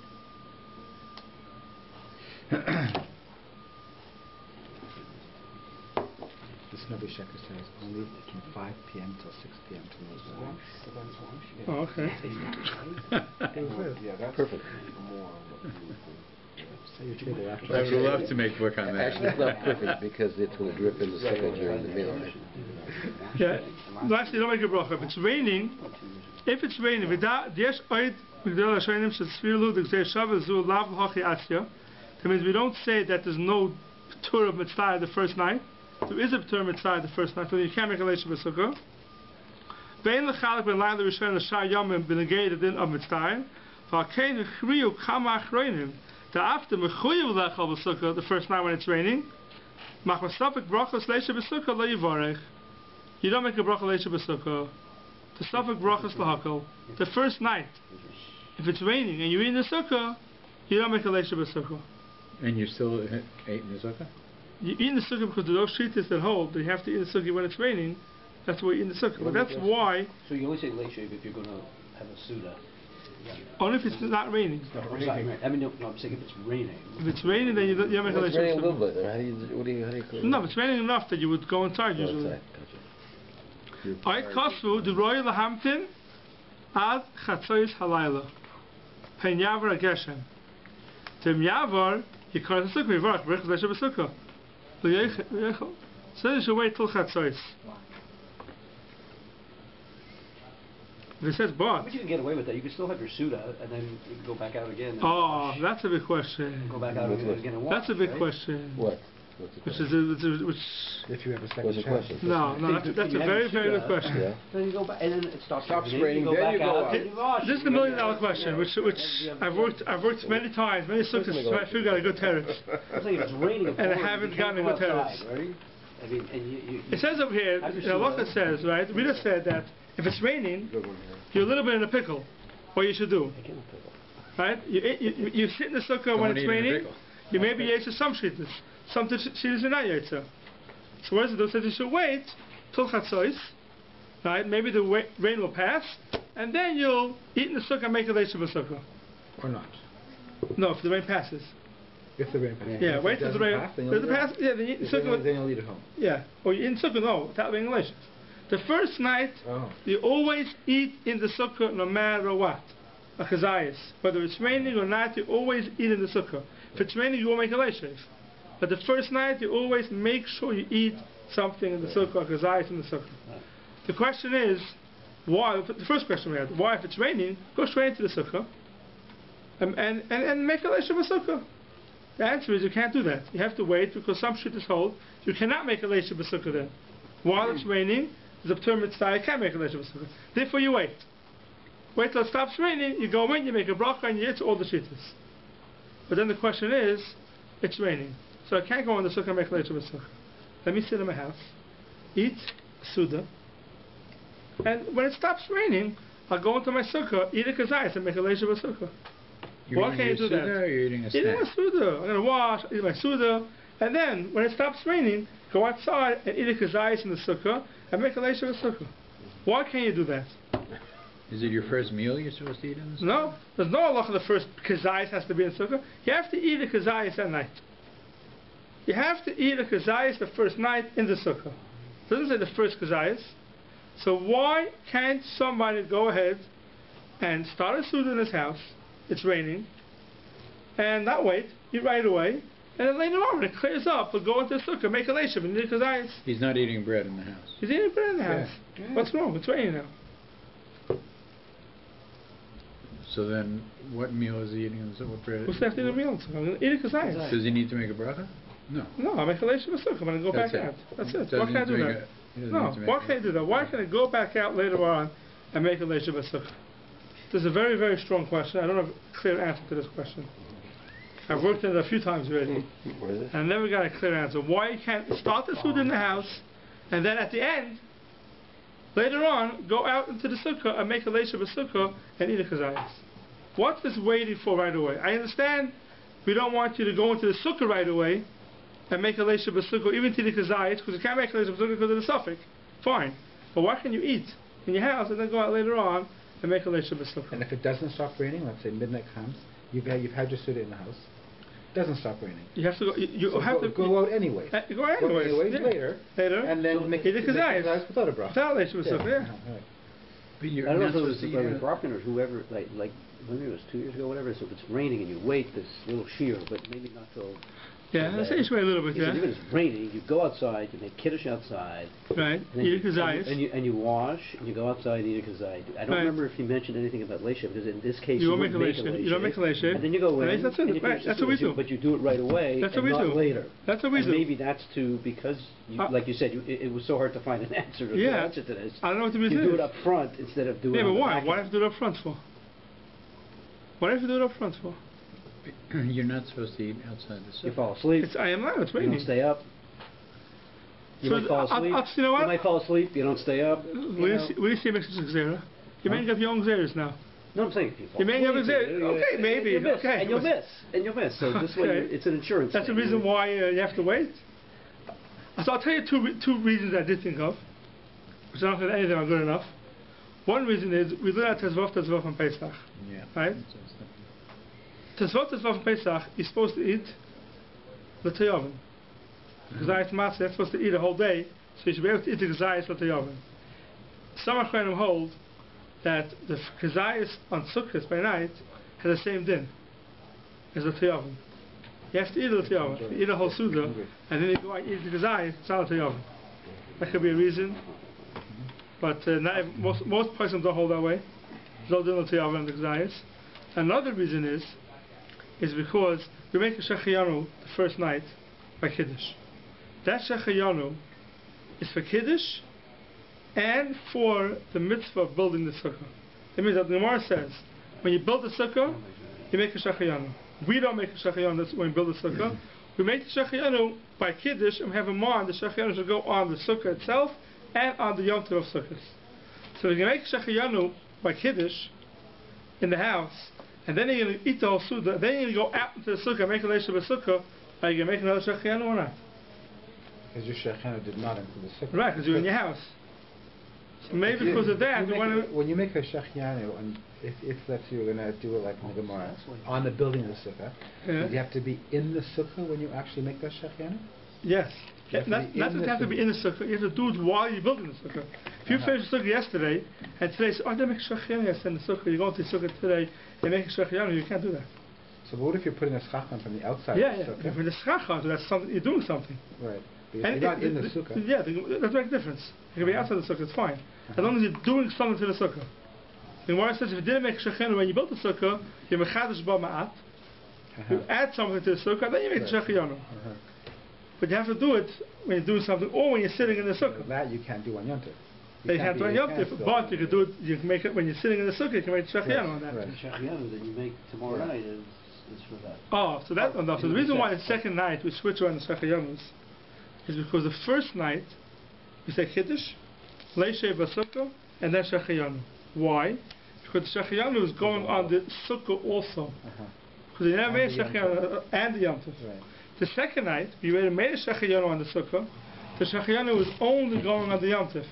Speaker 5: This Navi Sheker says only from 5 p.m. till 6 p.m. to
Speaker 1: Oh, okay.
Speaker 6: Yeah, that's
Speaker 3: perfect.
Speaker 2: I would love to make book on that.
Speaker 3: Actually, it's not perfect because it's going to drip in the sukkah during the meal.
Speaker 1: Yeah. Lastly, don't make a bracha. If it's raining, That means we don't say that there's no Torah of Mitzvah the first night. There is a Torah of Mitzvah the first night, so you can't make a Leisha B'Sukkah. Vein l'chalek ben Laila Rishon l'Shar Yomim b'negei the din of Mitzvah. V'alkein v'chriyu kama achronim. The after mechuyev l'echal B'Sukkah the first night when it's raining. Mach masafik brachos Leisha B'Sukkah lo yivarech. You don't make a bracha Leisha B'Sukkah. The safik brachos l'hakol. The first night, if it's raining and you eat in the Sukkah, you don't make a Leisha B'Sukkah.
Speaker 2: And you still ate in the Sukkah?
Speaker 1: You eat in the Sukkah because those shittas that hold that you have to eat in the Sukkah when it's raining. That's why you eat in the Sukkah. But that's why.
Speaker 4: So you always say late shave if you're going to have a Suda.
Speaker 1: Only if it's not raining.
Speaker 4: I mean, no, I'm saying if it's raining.
Speaker 1: If it's raining, then you don't make a
Speaker 3: It's
Speaker 1: Leisha
Speaker 3: raining a little
Speaker 1: B'Sukkah.
Speaker 3: bit. How do you clean it?
Speaker 1: No, if it's raining enough that you would go inside usually. Alright, Kosvu, the Royal Lahamtin, Ad Chatzois Halayla. Pen Yavar Ageshem. Tim Yavar, you can't the Sukkah, Yivarach, Baruch Leisha B'Sukkah. So you should wait till Chatzois. If it says but.
Speaker 4: But you can get away with that. You can still have your Suda and then you can go back out again. And
Speaker 1: Oh, that's a big question.
Speaker 4: go back out again and wash.
Speaker 1: That's a big
Speaker 4: right?
Speaker 1: question.
Speaker 3: What?
Speaker 1: Which is which?
Speaker 5: If you have a second
Speaker 3: What's the
Speaker 5: chance.
Speaker 3: question?
Speaker 1: No, that's a very very good question.
Speaker 3: Yeah.
Speaker 4: Then you go back and then it stops
Speaker 6: raining,
Speaker 4: You go
Speaker 6: then
Speaker 4: back
Speaker 6: you go
Speaker 4: out.
Speaker 6: out.
Speaker 4: and you wash.
Speaker 1: This is the $1 million question, which I've worked many times, many sukkahs to try to figure out a good tariff.
Speaker 4: I'm saying if it's raining,
Speaker 1: And I haven't gotten a good tariff.
Speaker 4: Right? I mean, and you
Speaker 1: It says over here,
Speaker 4: Have your
Speaker 1: Allah
Speaker 4: Sukkah.
Speaker 1: says, right? We just said that if it's raining, you're a little bit in a pickle. What you should do, right? You sit in the sukkah when it's raining. You maybe yetzer some shittas, some shittas you're not yetzer. So what does it do? It says you should wait till Chatzois, right? Maybe the rain will pass, and then you'll eat in the sukkah and make a Leisha B'Sukkah.
Speaker 5: Or not.
Speaker 1: No, if the rain passes.
Speaker 5: If the rain passes.
Speaker 1: Yeah,
Speaker 5: If
Speaker 1: wait
Speaker 5: it
Speaker 1: till the
Speaker 5: doesn't
Speaker 1: rain.
Speaker 5: pass, then
Speaker 1: Does
Speaker 5: you'll
Speaker 1: it
Speaker 5: eat
Speaker 1: pass? Yeah, then you eat in the sukkah.
Speaker 5: Then you'll eat at home.
Speaker 1: Yeah, or you eat in sukkah, no, without being relations. The first night,
Speaker 5: Oh.
Speaker 1: you always eat in the sukkah no matter what. A chazayis. Whether it's raining or not, you always eat in the sukkah. If it's raining, you won't make a leishes. But the first night, you always make sure you eat something in the sukkah, a chazayis in the sukkah. The question is, why? The first question we had, why if it's raining, go straight into the sukkah and make a leishes of a sukkah. The answer is you can't do that. You have to wait because some shit is hold. You cannot make a leishes of a sukkah then. While it's raining, there's a term mitzvah, you can't make a leishes of a sukkah. Therefore you wait. Wait till it stops raining, you go in, you make a bracha, and you eat all the shittas. But then the question is, it's raining. So I can't go in the sukkah and make a leishes of a sukkah. Let me sit in my house, eat suda, and when it stops raining, I'll go into my sukkah, eat a kazayas, and make a leishes of a sukkah. Why can't you do that?
Speaker 2: Or you're eating a snack?
Speaker 1: Eating my suda. I'm going to wash, eat my suda, and then when it stops raining, go outside and eat a kazayas in the sukkah and make a leisha of a sukkah. Why can't you do that?
Speaker 2: Is it your first meal you're supposed to eat in the sukkah?
Speaker 1: No, there's no halacha the first kazayas has to be in the sukkah. You have to eat a kazayas at night. You have to eat a kazayas the first night in the sukkah. It doesn't say the first kazayas. So why can't somebody go ahead and start a suda in his house? It's raining, and not wait, eat right away, and then later on when it clears up, we'll go into the sukkah, make a leisha, and eat kazayas.
Speaker 2: He's not eating bread in the house.
Speaker 1: He's eating bread in the house.
Speaker 5: Yeah.
Speaker 1: What's wrong? It's raining now.
Speaker 2: So then, what meal is he eating? What bread?
Speaker 1: What's left in the meal? I'm going to eat a kazayas.
Speaker 2: Does he need to make a bracha? No.
Speaker 1: No, I'll make a leisha of a sukkah. I'm going to go
Speaker 2: That's
Speaker 1: back
Speaker 2: it.
Speaker 1: out. That's it.
Speaker 2: Doesn't
Speaker 1: Why can't I
Speaker 2: need to
Speaker 1: do
Speaker 2: make
Speaker 1: that?
Speaker 2: he doesn't
Speaker 1: No,
Speaker 2: need to make
Speaker 1: why
Speaker 2: a-
Speaker 1: can't I do that? Why can't I go back out later on and make a leisha of a sukkah? This is a very, very strong question. I don't have a clear answer to this question. I've worked on it a few times already.
Speaker 3: What is it?
Speaker 1: I never got a clear answer. Why you can't start the suda in the house, and then at the end, later on, go out into the sukkah and make a leisha of a sukkah and eat a kazayas? What's this waiting for right away? I understand we don't want you to go into the sukkah right away and make a leisha of a sukkah, even to the kazayas, because you can't make a leisha of a sukkah because of the suffix. Fine. But why can you eat in your house and then go out later on and make a leisha of a sukkah?
Speaker 5: And if it doesn't stop raining, let's say midnight comes, you've had your suda in the house, it doesn't stop raining.
Speaker 1: You have to go. You
Speaker 5: So
Speaker 1: have to
Speaker 5: go out anyway.
Speaker 1: Go out anyways. Yeah.
Speaker 5: Later.
Speaker 1: And
Speaker 5: then make
Speaker 1: eat a kazayas
Speaker 5: without a bracha.
Speaker 1: without leisha of a sukkah. Yeah.
Speaker 5: Right.
Speaker 2: But you're
Speaker 4: I don't know
Speaker 2: not
Speaker 4: if it was
Speaker 2: supposed to eat
Speaker 4: Rabbi
Speaker 2: it.
Speaker 4: Brockman or whoever, like maybe it was 2 years ago, whatever. So if it's raining and you wait this little shear, but maybe not till
Speaker 1: Yeah, that's the way a little bit,
Speaker 4: He said,
Speaker 1: yeah.
Speaker 4: even if it's raining, you go outside, you make kiddush outside.
Speaker 1: Right,
Speaker 4: And then
Speaker 1: eat a kazayas.
Speaker 4: and you wash, and you go outside and eat a kazayas. I don't
Speaker 1: Right.
Speaker 4: remember if he mentioned anything about leisha, because in this case
Speaker 1: You
Speaker 4: you
Speaker 1: don't make
Speaker 4: wouldn't
Speaker 1: a
Speaker 4: make a
Speaker 1: leisha. You don't make a leisha.
Speaker 4: And then you go in,
Speaker 1: Right, that's it.
Speaker 4: and you
Speaker 1: Right,
Speaker 4: finish
Speaker 1: that's
Speaker 4: the
Speaker 1: what we
Speaker 4: sukkah,
Speaker 1: do.
Speaker 4: but you do it right away
Speaker 1: That's
Speaker 4: and
Speaker 1: what we
Speaker 4: not
Speaker 1: do.
Speaker 4: later.
Speaker 1: That's what we
Speaker 4: And
Speaker 1: do.
Speaker 4: maybe that's because, like you said, it was so hard to find an answer to
Speaker 1: Yeah.
Speaker 4: answer to this.
Speaker 1: I don't know what the reason
Speaker 4: You do
Speaker 1: is.
Speaker 4: it up front instead of doing it
Speaker 1: Yeah, but
Speaker 4: on the
Speaker 1: why?
Speaker 4: back
Speaker 1: Why
Speaker 4: end.
Speaker 1: have to do it up front for? Why do you have to do it up front for?
Speaker 2: You're not supposed to eat outside the
Speaker 4: You
Speaker 2: sukkah.
Speaker 4: fall asleep.
Speaker 1: I am not. It's
Speaker 4: You
Speaker 1: raining.
Speaker 4: don't stay up. You
Speaker 1: So
Speaker 4: might fall asleep.
Speaker 1: you know what?
Speaker 4: You might fall asleep. You don't stay up.
Speaker 1: What do you see makes it zera? You may have your own zeras now.
Speaker 4: No, I'm saying if you fall
Speaker 1: You may have a
Speaker 4: asleep,
Speaker 1: zera. Okay, maybe.
Speaker 4: you'll miss,
Speaker 1: Okay.
Speaker 4: and you'll miss, and you'll miss. So this way,
Speaker 1: Okay.
Speaker 4: it's an insurance.
Speaker 1: That's the
Speaker 4: thing.
Speaker 1: reason why you have to wait. So I'll tell you two reasons I did think of, which I don't think anything are good enough. One reason is we learn out Tezvot on Pesach,
Speaker 2: Yeah.
Speaker 1: right? Tezvot on Pesach, you're supposed to eat l'tayavim. Gazayis matzah, you're supposed to eat a whole day, so you should be able to eat the gazayis l'tayavim. Some Achronim hold that the gazayis on Sukkot by night has the same din as l'tayavim. You have to eat l'tayavim. You eat a whole suda, and then you go out and eat the gazayis, it's not l'tayavim. That could be a reason, but most persons don't hold that way. There's no din l'tayavim and the gazayis. Another reason is because we make a shechayanu the first night by Kiddush. That shechayanu is for Kiddush and for the mitzvah of building the sukkah. That means that the Gemara says, when you build the sukkah, you make a shechayanu. We don't make a shechayanu when we build the sukkah. We make the shechayanu by Kiddush, and we have in mind the shechayanu should go on the sukkah itself and on the yom tov of sukkahs. So we can make shechayanu by Kiddush in the house, and then you're going to eat the whole suda, then you're going to go out into the sukkah, make a leisha b'sukkah. Are you going to make another shechayanu or not?
Speaker 5: Because your shechana did not include the sukkah.
Speaker 1: Right, because you're in your house. So maybe because of that,
Speaker 5: when you make a shechayanu, and if let's say you're going to do it like in the Gemara, on the building of the sukkah,
Speaker 1: Yeah.
Speaker 5: do you have to be in the sukkah when you actually make that shechayanu?
Speaker 1: Yes.
Speaker 5: You have to
Speaker 1: Not
Speaker 5: be
Speaker 1: just
Speaker 5: in the
Speaker 1: have to be in the sukkah, you have to do it while you're building the sukkah. If you finished the sukkah yesterday, and today say, oh, I didn't make a shechayanu yesterday in the sukkah, you're going to the sukkah today, and make a shechayanu, you can't do that.
Speaker 5: So what if you're putting a schachman from the outside
Speaker 1: Yeah,
Speaker 5: of the sukkah?
Speaker 1: If in the schachah, that's something, you're doing something.
Speaker 5: Right. Because you're not in the sukkah.
Speaker 1: Yeah, that doesn't make a difference. You can be outside the sukkah, it's fine. As long as you're doing something to the sukkah. The Gemara says if you didn't make shechayanu when you built the sukkah, you mechadish ba ma'at. You add something to the sukkah, then you make the shechayanu. But you have to do it when you're doing something, or when you're sitting in the sukkah.
Speaker 5: That you can't do on Yom Tov.
Speaker 1: You can't do it on Yom Tov, but you can do it. You can make it when you're sitting in the sukkah. You can make the shechayanu on that.
Speaker 5: Right.
Speaker 4: The shechayanu that you make tomorrow night is for that.
Speaker 1: Oh, so that. So the reason why the second night we switch around the shechayanus is because the first night we say kiddush, leishay b'sukkah, and then shechayanu. Why? Because the shechayanu is going on the sukkah also. Because you never made a shechayanu and the yom tov.
Speaker 5: Right.
Speaker 1: The second night we already made a shechayanu on the sukkah. The shechayanu is only going on the yom tov,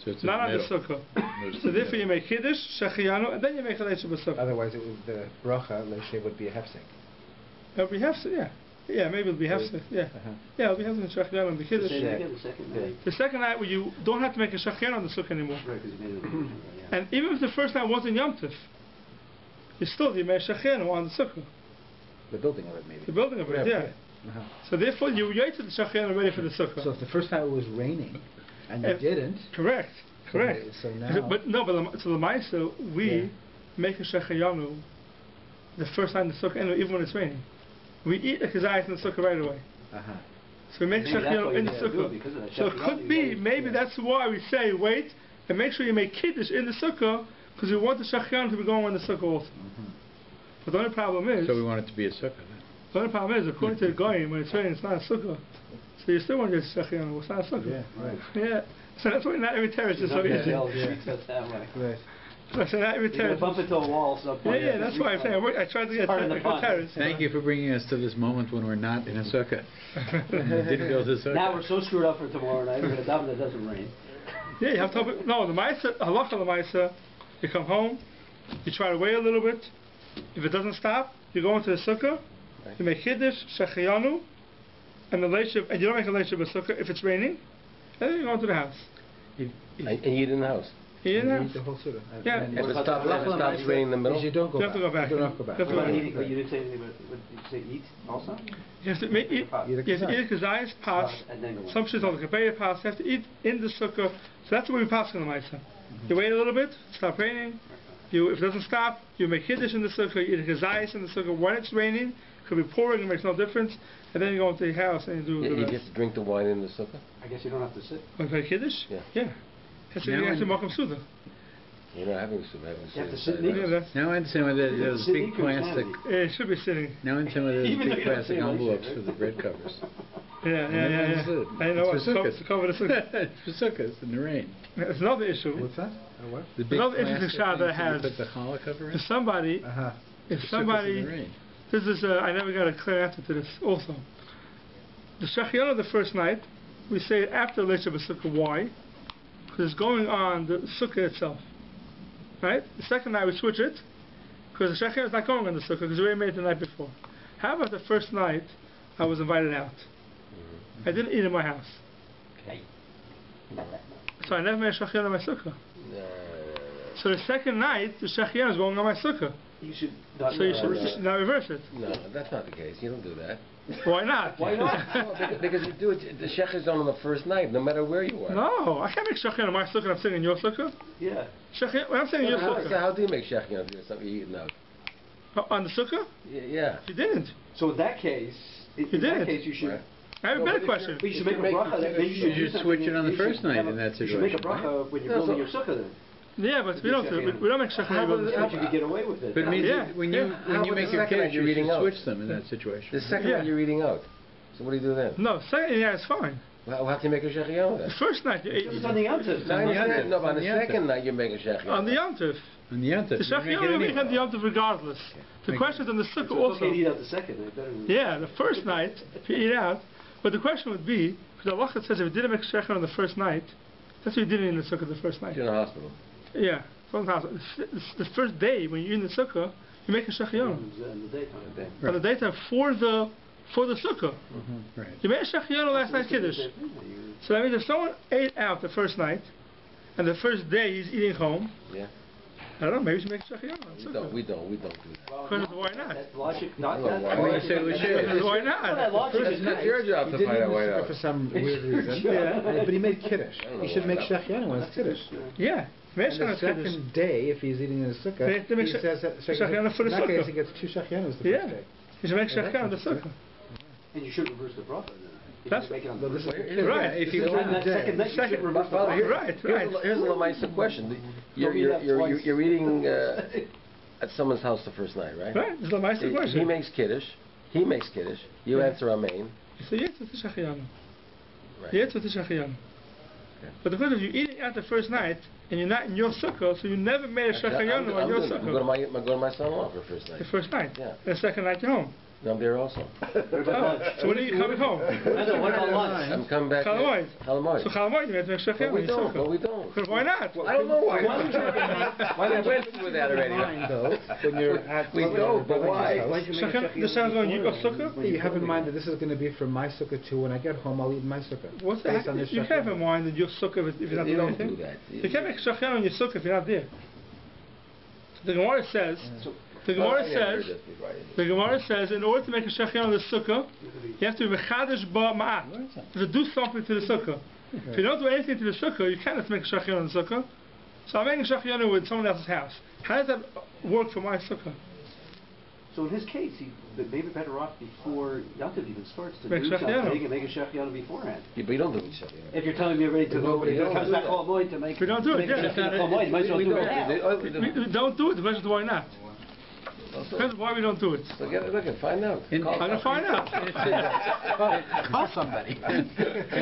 Speaker 2: So it's
Speaker 1: not on the
Speaker 2: middle.
Speaker 1: sukkah. So therefore you make kiddush, shechayanu, and then you make a leishay b'sukkah.
Speaker 5: Otherwise, the bracha leishay would be a hefsek.
Speaker 1: It'll be hefsek, yeah. Yeah, maybe it'll be hefsek, yeah. Yeah, it'll be hefsek and shechayanu and the kiddush.
Speaker 4: Say that again, the second night.
Speaker 1: The second night where you don't have to make a shechayanu on the sukkah anymore.
Speaker 4: Right, because you made it. Yeah.
Speaker 1: And even if the first night wasn't Yom Tov, you made a shechayanu on the sukkah,
Speaker 5: The building of it, maybe.
Speaker 1: the building of it,
Speaker 5: Whatever.
Speaker 1: yeah. So therefore you waited the shechayanu ready for the sukkah.
Speaker 5: So if the first night it was raining, and you didn't,
Speaker 1: Correct.
Speaker 5: so now...
Speaker 1: But so the Maisa, we make a shechayanu the first time in the sukkah anyway, even when it's raining. We eat a kazayas in the sukkah right away. So we make
Speaker 4: Maybe that's why
Speaker 1: shechayanu
Speaker 4: you
Speaker 1: in the
Speaker 4: gotta do it, because of
Speaker 1: sukkah.
Speaker 4: that
Speaker 1: So it
Speaker 4: shechayanu,
Speaker 1: could be,
Speaker 4: you gotta-
Speaker 1: maybe that's why we say wait and make sure you make kiddush in the sukkah, because we want the shechayanu to be going on the sukkah also. But the only problem is,
Speaker 2: So we want it to be a sukkah then.
Speaker 1: the only problem is, according to the Goyim, when it's raining, it's not a sukkah. So you still want to get shechayanu, it's not a sukkah.
Speaker 5: Yeah, right.
Speaker 1: Yeah. So that's why not every terrace is so
Speaker 4: You're not
Speaker 1: easy.
Speaker 4: gonna tell the streets that way.
Speaker 5: Right.
Speaker 1: So not every
Speaker 4: You're gonna
Speaker 1: terrace.
Speaker 4: bump into a wall at some point.
Speaker 1: Yeah, that's why I'm saying I tried to get
Speaker 4: Part of the
Speaker 1: a
Speaker 4: fun.
Speaker 1: terrace.
Speaker 2: Thank you for bringing us to this moment when we're not in a sukkah. Didn't build a sukkah.
Speaker 4: Now we're so screwed up for tomorrow night, we're gonna daven that it doesn't rain.
Speaker 1: Yeah, you have to. No, the Maisa, halacha the Maisa, you come home, you try to wait a little bit. If it doesn't stop, you go into the sukkah, you make kiddush, shechayanu, and the leishav, and you don't make a leishav a sukkah if it's raining, and then you go into the house.
Speaker 3: And you eat in the house.
Speaker 1: He didn't
Speaker 5: You
Speaker 1: have.
Speaker 5: eat the whole Sukkah.
Speaker 1: Yeah.
Speaker 3: If it stops raining in the middle?
Speaker 5: You don't go
Speaker 1: You
Speaker 5: back.
Speaker 1: have to go back.
Speaker 5: You don't have to go back.
Speaker 1: You have to go back.
Speaker 4: But you didn't say anything about, what, did you say eat also?
Speaker 1: You have to eat a kazayas pas.
Speaker 4: And then go
Speaker 1: Some shit on the kabeya pas. You have to eat in the sukkah. So that's what we pass on the Maisa. You wait a little bit, stop raining. If it doesn't stop, you make kiddush in the sukkah. You eat a kazayas in the sukkah. When it's raining, it could be pouring. It makes no difference. And then you go into your house and you do the
Speaker 3: You
Speaker 1: rest.
Speaker 3: get to drink the wine in the sukkah?
Speaker 4: I guess you don't have to sit.
Speaker 1: Want to play kiddush?
Speaker 3: Yeah.
Speaker 1: Yeah. That's
Speaker 2: Now
Speaker 1: what you
Speaker 2: in-
Speaker 1: Makam Suda.
Speaker 3: You're not having soup, having
Speaker 4: You have to
Speaker 3: soup
Speaker 4: sit
Speaker 3: inside
Speaker 4: and
Speaker 3: the
Speaker 4: eat.
Speaker 3: house.
Speaker 2: Now I understand why those
Speaker 4: Sit
Speaker 2: big
Speaker 4: equal
Speaker 2: plastic.
Speaker 4: sanity.
Speaker 1: It should be sitting.
Speaker 2: Now I understand why those
Speaker 4: Even though
Speaker 2: big
Speaker 4: you don't
Speaker 2: plastic
Speaker 4: say much,
Speaker 2: envelopes
Speaker 4: right?
Speaker 2: for the bread covers.
Speaker 1: Yeah. I know
Speaker 2: It's
Speaker 1: it's
Speaker 2: for
Speaker 1: to cover the sukkah.
Speaker 2: It's for sukkahs in the rain.
Speaker 1: There's another issue.
Speaker 5: What's that? What?
Speaker 2: The big
Speaker 1: Another interesting
Speaker 2: plastic
Speaker 1: shot that
Speaker 2: things
Speaker 1: has.
Speaker 2: you put the challah cover in.
Speaker 1: If somebody,
Speaker 5: Uh-huh.
Speaker 1: if
Speaker 2: For sukkahs in
Speaker 1: somebody,
Speaker 2: the rain.
Speaker 1: this is I never got a clear answer to this. Also, the shachiana the first night, we say it after Leisha B'Sukkah. Why? Because it's going on the sukkah itself. Right? The second night we switch it because the shachiana is not going on the sukkah because we already made it the night before. How about the first night I was invited out? I didn't eat in my house. So I never made a shachiana in my sukkah. So the second night, the shachiana is going on my sukkah.
Speaker 4: You should not.
Speaker 1: So you should not reverse it.
Speaker 3: No, that's not the case. You don't do that.
Speaker 1: Why not?
Speaker 4: Why not?
Speaker 3: Well, because you do it, the shech is on the first night, no matter where you are.
Speaker 1: No, I can't make shachiana in my sukkah and I'm sitting in your sukkah.
Speaker 4: Yeah.
Speaker 1: Shachiana, when I'm sitting in your
Speaker 3: So
Speaker 1: sukkah.
Speaker 3: how do you make shech? You know, something you're eating out.
Speaker 1: On the sukkah?
Speaker 3: Yeah.
Speaker 1: You didn't.
Speaker 4: So in that case, in
Speaker 1: You
Speaker 4: that
Speaker 1: did.
Speaker 4: case, you should.
Speaker 3: Right.
Speaker 1: I have a
Speaker 3: No,
Speaker 1: better
Speaker 3: but if
Speaker 1: question.
Speaker 4: But you should make a
Speaker 3: make
Speaker 4: bracha.
Speaker 3: your
Speaker 4: Then you should
Speaker 2: You
Speaker 4: do
Speaker 2: should switch it on the
Speaker 4: you
Speaker 2: first
Speaker 4: should
Speaker 2: night
Speaker 4: have
Speaker 2: in that
Speaker 4: You should make a
Speaker 2: situation,
Speaker 4: bracha when you're
Speaker 3: No,
Speaker 4: building
Speaker 3: so-
Speaker 4: your sukkah. Then.
Speaker 1: Yeah, but we don't make
Speaker 4: How
Speaker 1: shachiana on the
Speaker 4: about you
Speaker 1: sukkah.
Speaker 4: could get away with it?
Speaker 2: But it means
Speaker 1: Yeah,
Speaker 2: that when
Speaker 1: yeah.
Speaker 2: you
Speaker 3: How
Speaker 2: when you
Speaker 3: about
Speaker 2: make
Speaker 3: the
Speaker 2: your
Speaker 3: second
Speaker 2: kids,
Speaker 3: night you're
Speaker 2: you
Speaker 3: eating
Speaker 2: should
Speaker 3: out?
Speaker 2: switch them in that situation.
Speaker 3: The second
Speaker 1: Yeah.
Speaker 3: night you're eating out. So what do you do then?
Speaker 1: No, second, yeah, it's fine.
Speaker 3: Well, how do you make a shechiah with
Speaker 1: The
Speaker 3: that?
Speaker 1: first night you ate.
Speaker 4: It's on the answer.
Speaker 3: No, I understand. No, but on the
Speaker 2: On the
Speaker 3: second night you make a shechiah.
Speaker 1: On the yontif.
Speaker 2: On the yontif,
Speaker 1: The
Speaker 2: you make it
Speaker 1: shachiana we make
Speaker 2: anyway.
Speaker 1: on the yontif regardless. The
Speaker 2: Make-
Speaker 1: question is on the
Speaker 4: So
Speaker 1: sukkah
Speaker 4: it's okay
Speaker 1: also.
Speaker 4: to eat out the second night. Better than
Speaker 1: Yeah, the first night, if you eat out. But the question would be, because Allah says if you didn't make shachiana on the first night, that's what you did in the sukkah the first night.
Speaker 3: You're in the hospital.
Speaker 1: Yeah. Sometimes the first day when you're in the sukkah, you make a shachiana.
Speaker 4: in the daytime.
Speaker 1: On the daytime for the sukkah.
Speaker 2: Right.
Speaker 1: You made a shachiana last night kiddush. So that means if someone ate out the first night, and the first day he's eating home,
Speaker 3: Yeah.
Speaker 1: I don't know, maybe you should make a shachiana on
Speaker 3: We
Speaker 1: sukkah.
Speaker 3: don't do that.
Speaker 1: Because why not?
Speaker 4: That logic, not
Speaker 3: Well,
Speaker 4: that.
Speaker 3: why?
Speaker 2: Well, you say we should.
Speaker 1: Because why
Speaker 4: Well, that
Speaker 1: not?
Speaker 4: logic is
Speaker 3: It's not
Speaker 4: nice.
Speaker 3: your job
Speaker 5: He
Speaker 3: to
Speaker 5: didn't
Speaker 3: find
Speaker 5: eat
Speaker 3: out why
Speaker 5: the sukkah
Speaker 3: not.
Speaker 5: for some weird reason.
Speaker 1: Yeah.
Speaker 5: But he made kiddush.
Speaker 3: don't
Speaker 5: He
Speaker 3: know
Speaker 5: should
Speaker 3: why
Speaker 5: make
Speaker 3: not.
Speaker 5: shachiana when it's kiddush.
Speaker 1: Yeah. Make
Speaker 5: And the
Speaker 1: shachiana kiddush.
Speaker 5: second day, if he's eating in a
Speaker 1: They
Speaker 5: sukkah,
Speaker 1: have to make
Speaker 5: he says that
Speaker 1: shachiana for the
Speaker 5: in that case
Speaker 1: sukkah.
Speaker 5: he gets 2 shachianas the
Speaker 1: Yeah.
Speaker 5: first day.
Speaker 1: You should make
Speaker 5: Yeah,
Speaker 1: shachiana on the
Speaker 5: that's good.
Speaker 1: sukkah.
Speaker 4: And you shouldn't reverse the bracha then. If
Speaker 1: That's-
Speaker 4: you make it on
Speaker 5: Well,
Speaker 4: the
Speaker 5: this
Speaker 4: first
Speaker 5: is
Speaker 4: night.
Speaker 1: Right.
Speaker 2: If you
Speaker 4: So on that second night, you should
Speaker 1: Second-
Speaker 4: reverse the
Speaker 3: Father,
Speaker 4: bracha.
Speaker 3: here-
Speaker 1: Right.
Speaker 3: Here's a little nicer question. You're eating at someone's house the first night, right?
Speaker 1: Right? It's a nice
Speaker 3: He
Speaker 1: question.
Speaker 3: makes kiddush. He makes kiddush. You
Speaker 1: Yeah.
Speaker 3: answer amen.
Speaker 1: So yes, it's a shachiana.
Speaker 3: Right.
Speaker 1: Yes, it's a shachiana.
Speaker 3: Okay.
Speaker 1: But the question is, you're eating out the first night, and you're not in your sukkah, so you never made a shachiana on your
Speaker 3: I'm
Speaker 1: sukkah.
Speaker 3: going to my son-in-law for the first
Speaker 1: The
Speaker 3: night.
Speaker 1: first night.
Speaker 3: Yeah.
Speaker 1: The second night you're home.
Speaker 3: No, I'm there also.
Speaker 1: Oh, so when are you coming home?
Speaker 4: What about lunch?
Speaker 3: I'm coming back.
Speaker 1: Chalamoid.
Speaker 3: Chalamoid.
Speaker 1: So Chalamoid, you have to make
Speaker 3: But
Speaker 1: shachiana
Speaker 3: we
Speaker 1: on your
Speaker 3: don't. But
Speaker 1: sukkah.
Speaker 3: we don't.
Speaker 1: But why not?
Speaker 3: I don't know why.
Speaker 5: Why
Speaker 3: We went through that already.
Speaker 5: though, when you're at
Speaker 3: We don't, but why?
Speaker 1: Shachiana, the sounds on your sukkah?
Speaker 5: You have in mind that this is going to be from my sukkah too. When I get home, I'll eat my sukkah.
Speaker 1: What's
Speaker 5: Based
Speaker 1: that?
Speaker 5: on this
Speaker 1: You have
Speaker 5: shachiana.
Speaker 1: in mind that your sukkah if you're not
Speaker 3: You
Speaker 1: doing
Speaker 3: don't
Speaker 1: anything.
Speaker 3: do that.
Speaker 1: You can't make shachiana on your sukkah if you're not there. So the Gemara says, the Gemara says, in order to make a shachiana on the sukkah, you have to be mechadish ba ma'at. You have to do something to the sukkah. If you don't do anything to the sukkah, you cannot make a shachiana on the sukkah. So I'm making a shachiana with someone else's house. How does that work for my sukkah?
Speaker 4: So in his case, he maybe better off before Yantiv even starts to
Speaker 1: Make
Speaker 4: do
Speaker 1: shachiana.
Speaker 4: something and make a shachiana beforehand.
Speaker 3: Yeah, but you don't do it, Shep.
Speaker 4: If you're telling me you're ready to go, when he
Speaker 3: don't
Speaker 4: comes
Speaker 3: do
Speaker 4: back
Speaker 3: that.
Speaker 4: all morning to make
Speaker 1: We don't do it,
Speaker 4: make a
Speaker 1: yeah.
Speaker 4: shachiana all morning, you might as well
Speaker 3: We
Speaker 4: do
Speaker 3: don't.
Speaker 4: it now.
Speaker 1: We don't do it. The question is why not? Depends why we don't do it.
Speaker 3: Look and find out.
Speaker 2: In-
Speaker 3: Call
Speaker 1: I'm gonna find out.
Speaker 5: Call somebody.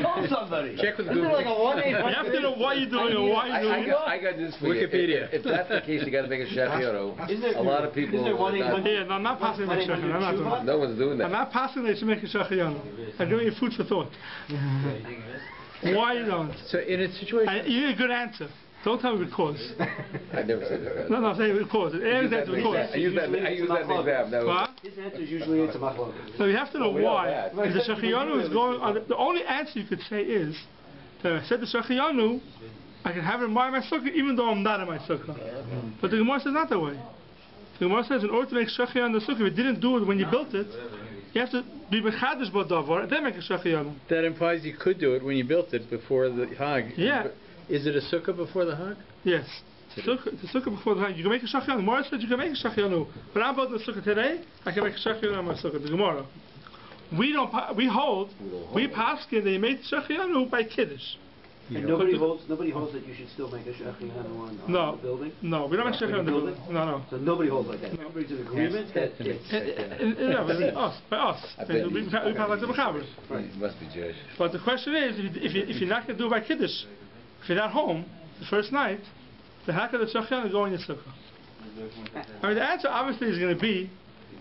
Speaker 4: Call somebody.
Speaker 2: Check with
Speaker 4: Isn't there
Speaker 2: Google.
Speaker 4: like a 1-800?
Speaker 1: You have to know why you're doing it, why you're doing it.
Speaker 3: I got this for you.
Speaker 2: Wikipedia.
Speaker 3: If that's the case, you got to make a shachiano.
Speaker 4: Is there-
Speaker 3: A lot of people.
Speaker 4: is there
Speaker 3: are
Speaker 4: 1-800?
Speaker 3: not-
Speaker 1: Yeah, no, I'm not passing the shachiana. I'm not doing it.
Speaker 3: No one's doing
Speaker 1: I'm
Speaker 3: that.
Speaker 1: not passing that you make a shachiana. I'm giving you food for thought. Why you don't?
Speaker 2: So in a situation,
Speaker 1: And you need a good answer. Don't tell me because.
Speaker 3: I never said that.
Speaker 1: No, I'm saying because. It is that because.
Speaker 3: I use that in the exam. That was-
Speaker 1: What?
Speaker 4: His answer is usually it's a machlok.
Speaker 1: So you have to know
Speaker 3: we know
Speaker 1: why.
Speaker 3: that.
Speaker 1: If the shachianu is going on, the only answer you could say is that I said the shachianu, I can have it in my sukkah even though I'm not in my sukkah. But the Gemara says not that way. The Gemara says in order to make shachiyanu on the sukkah, if you didn't do it when you built it, you have to be mechadish b'davar and then make a shachiyanu.
Speaker 2: That implies you could do it when you built it before the Hag.
Speaker 1: Yeah.
Speaker 2: Is it a sukkah before the Hag?
Speaker 1: Yes. The sukkah before the Hag. You can make a shachiyanu. The Gemara says you can make a shachiyanu. When I'm building the sukkah today, I can make a shachiyanu on my sukkah. The Gemara. We paskin that you make shachiyanu by kiddush.
Speaker 4: And nobody holds that you should still make a shachiyanu on the building?
Speaker 1: No, we don't make shachiyanu on the building. No.
Speaker 4: So nobody holds like that. Everybody's in agreement that it's...
Speaker 1: By us. We pass like the mechaber.
Speaker 3: You must be Jewish.
Speaker 1: But the question is, if you're not going to do it by kiddush, if you're not home the first night, then how can the shachiyanu go in your sukkah? I mean, the answer obviously is going to be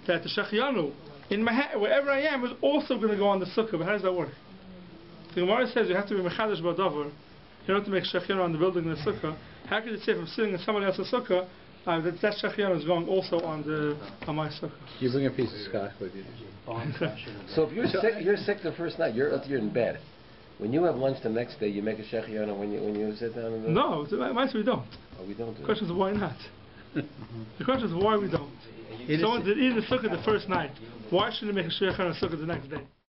Speaker 1: that the shachiyanu in my wherever I am is also going to go on the sukkah. But how does that work? The Gemara says you have to be mechadish b'davar. You don't have to make shachiyanu on the building in the sukkah. How can you say if I'm sitting in somebody else's sukkah that shachiyanu is going also on my sukkah?
Speaker 2: You bring a piece of scotch with you.
Speaker 3: So if you're sick the first night, you're in bed. When you have lunch the next day, you make a shachiyanu when you sit down in the...
Speaker 1: No, we don't.
Speaker 3: Oh, we don't.
Speaker 1: The question is why not? The question is why we don't. Someone did eat the sukkah the first night. Why shouldn't they make a shachiyanu on the sukkah the next day?